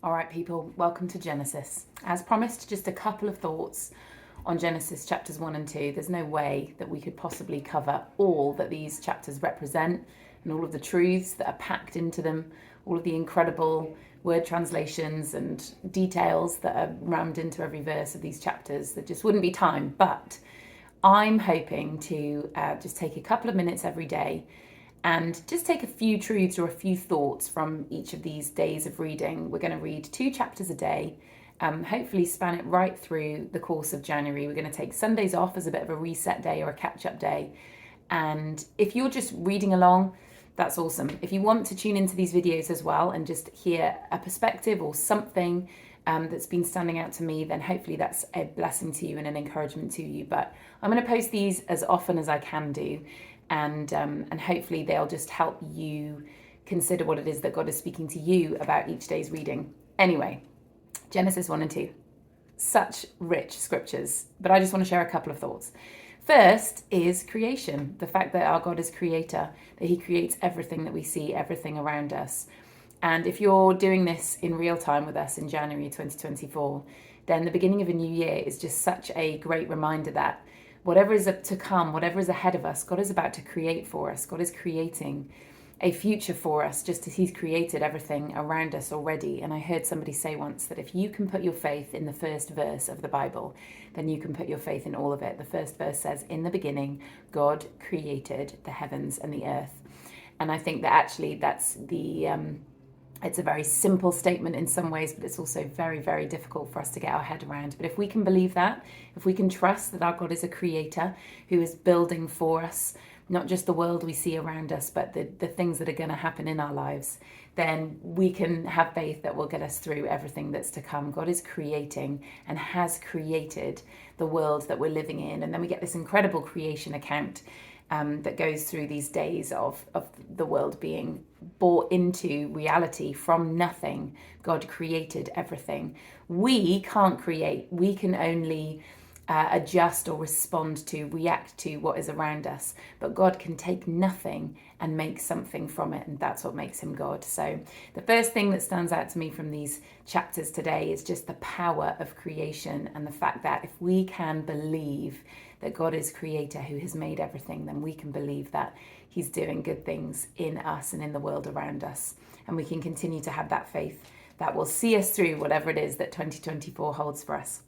All right, people, welcome to Genesis. As promised, just a couple of thoughts on Genesis chapters 1 and 2. There's no way that we could possibly cover all that these chapters represent and all of the truths that are packed into them, all of the incredible word translations and details that are rammed into every verse of these chapters. There just wouldn't be time. But I'm hoping to just take a couple of minutes every day and just take a few truths or a few thoughts from each of these days of reading. We're going to read 2 chapters a day, hopefully span it right through the course of January. We're going to take Sundays off as a bit of a reset day or a catch-up day. And if you're just reading along, that's awesome. If you want to tune into these videos as well and just hear a perspective or something that's been standing out to me, then hopefully that's a blessing to you and an encouragement to you. But I'm going to post these as often as I can do. And hopefully they'll just help you consider what it is that God is speaking to you about each day's reading. Anyway, Genesis 1 and 2. Such rich scriptures, but I just want to share a couple of thoughts. First is creation, the fact that our God is creator, that he creates everything that we see, everything around us. And if you're doing this in real time with us in January 2024, then the beginning of a new year is just such a great reminder that whatever is to come, whatever is ahead of us, God is about to create for us. God is creating a future for us, just as he's created everything around us already. And I heard somebody say once that if you can put your faith in the first verse of the Bible, then you can put your faith in all of it. The first verse says, in the beginning, God created the heavens and the earth. And I think that actually that's it's a very simple statement in some ways, but it's also very, very difficult for us to get our head around. But if we can believe that, if we can trust that our God is a creator who is building for us, not just the world we see around us, but the things that are going to happen in our lives, then we can have faith that will get us through everything that's to come. God is creating and has created the world that we're living in. And then we get this incredible creation account that goes through these days of the world being brought into reality from nothing. God created everything. We can't create. We can only adjust or respond to, react to what is around us. But God can take nothing and make something from it, and that's what makes him God. So the first thing that stands out to me from these chapters today is just the power of creation and the fact that if we can believe that God is creator who has made everything, then we can believe that he's doing good things in us and in the world around us. And we can continue to have that faith that will see us through whatever it is that 2024 holds for us.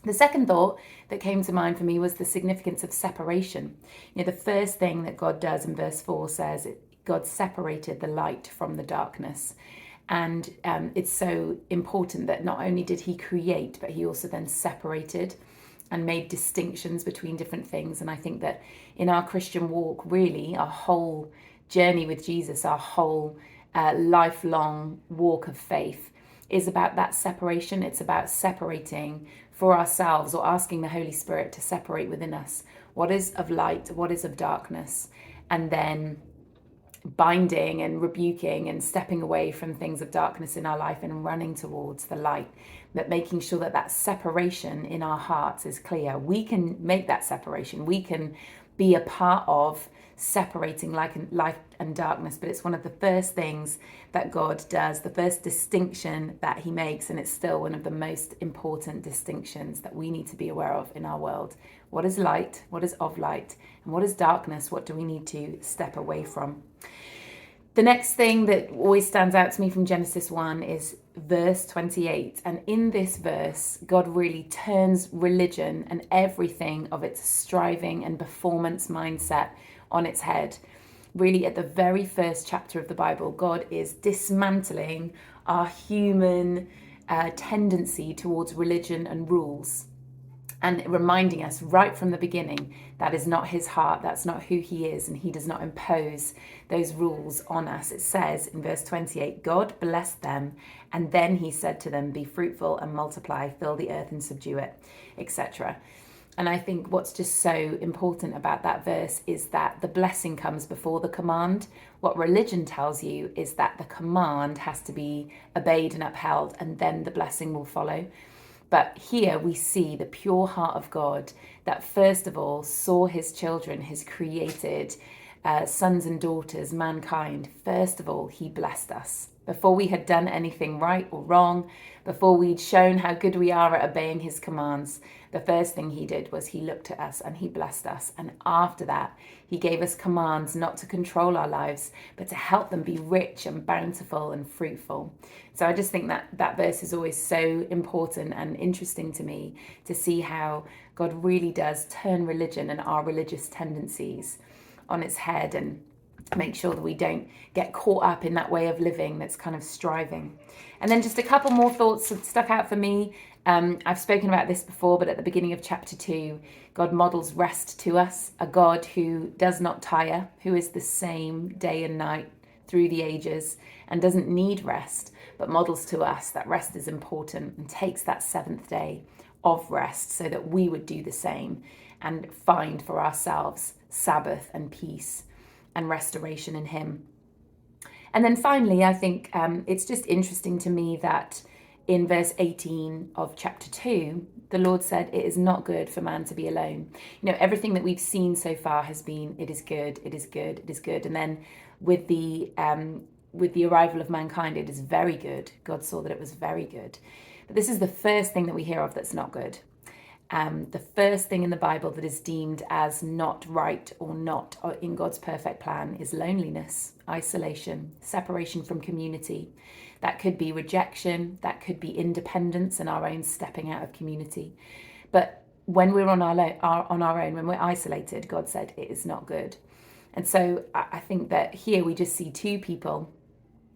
The second thought that came to mind for me was the significance of separation. You know, the first thing that God does in verse 4 says God separated the light from the darkness. And it's so important that not only did he create, but he also then separated and made distinctions between different things. And I think that in our Christian walk, really, our whole journey with Jesus, our whole lifelong walk of faith is about that separation. It's about separating for ourselves, or asking the Holy Spirit to separate within us what is of light, what is of darkness, and then binding and rebuking and stepping away from things of darkness in our life and running towards the light, but making sure that that separation in our hearts is clear. We can make that separation. We can be a part of separating light and darkness, but it's one of the first things that God does, the first distinction that he makes, and it's still one of the most important distinctions that we need to be aware of in our world. What is light? What is of light? And what is darkness? What do we need to step away from? The next thing that always stands out to me from Genesis 1 is verse 28. And in this verse, God really turns religion and everything of its striving and performance mindset on its head. Really, at the very first chapter of the Bible, God is dismantling our human tendency towards religion and rules, and reminding us right from the beginning that is not his heart, that's not who he is, and he does not impose those rules on us. It says in verse 28, God blessed them, and then he said to them, be fruitful and multiply, fill the earth and subdue it, etc. And I think what's just so important about that verse is that the blessing comes before the command. What religion tells you is that the command has to be obeyed and upheld, and then the blessing will follow. But here we see the pure heart of God that first of all saw his children, his created sons and daughters, mankind. First of all, he blessed us. Before we had done anything right or wrong, before we'd shown how good we are at obeying his commands, the first thing he did was he looked at us and he blessed us. And after that, he gave us commands not to control our lives, but to help them be rich and bountiful and fruitful. So I just think that verse is always so important and interesting to me, to see how God really does turn religion and our religious tendencies on its head, and make sure that we don't get caught up in that way of living that's kind of striving. And then just a couple more thoughts that stuck out for me. I've spoken about this before, but at the beginning of chapter 2, God models rest to us, a God who does not tire, who is the same day and night through the ages and doesn't need rest, but models to us that rest is important and takes that seventh day of rest so that we would do the same and find for ourselves Sabbath and peace and restoration in him. And then finally, I think it's just interesting to me that in verse 18 of chapter 2, the Lord said, it is not good for man to be alone. You know, everything that we've seen so far has been, it is good, it is good, it is good. And then with the arrival of mankind, it is very good. God saw that it was very good. But this is the first thing that we hear of that's not good. The first thing in the Bible that is deemed as not right or not in God's perfect plan is loneliness, isolation, separation from community. That could be rejection, that could be independence and our own stepping out of community. But when we're on our own, when we're isolated, God said it is not good. And so I think that here we just see two people,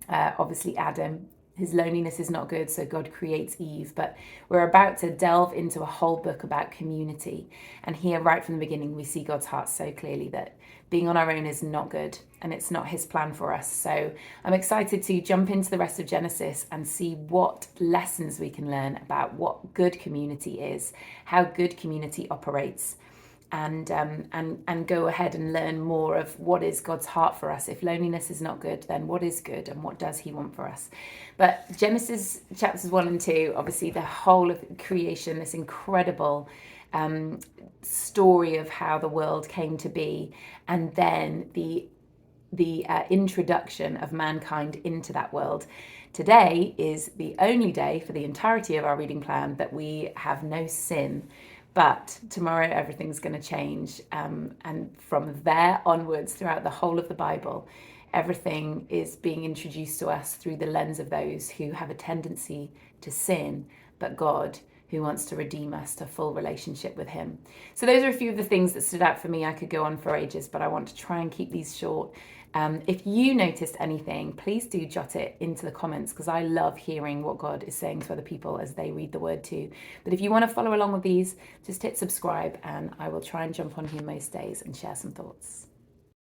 obviously Adam. His loneliness is not good, so God creates Eve. But we're about to delve into a whole book about community. And here, right from the beginning, we see God's heart so clearly that being on our own is not good and it's not his plan for us. So I'm excited to jump into the rest of Genesis and see what lessons we can learn about what good community is, how good community operates, and go ahead and learn more of what is God's heart for us. If loneliness is not good, then what is good and what does he want for us? But Genesis chapters 1 and 2, obviously the whole of creation, this incredible story of how the world came to be, and then the introduction of mankind into that world. Today is the only day for the entirety of our reading plan that we have no sin. But tomorrow everything's going to change, and from there onwards, throughout the whole of the Bible, everything is being introduced to us through the lens of those who have a tendency to sin, but God who wants to redeem us to full relationship with him. So those are a few of the things that stood out for me. I could go on for ages, but I want to try and keep these short. If you noticed anything, please do jot it into the comments, because I love hearing what God is saying to other people as they read the word too. But if you want to follow along with these, just hit subscribe and I will try and jump on here most days and share some thoughts.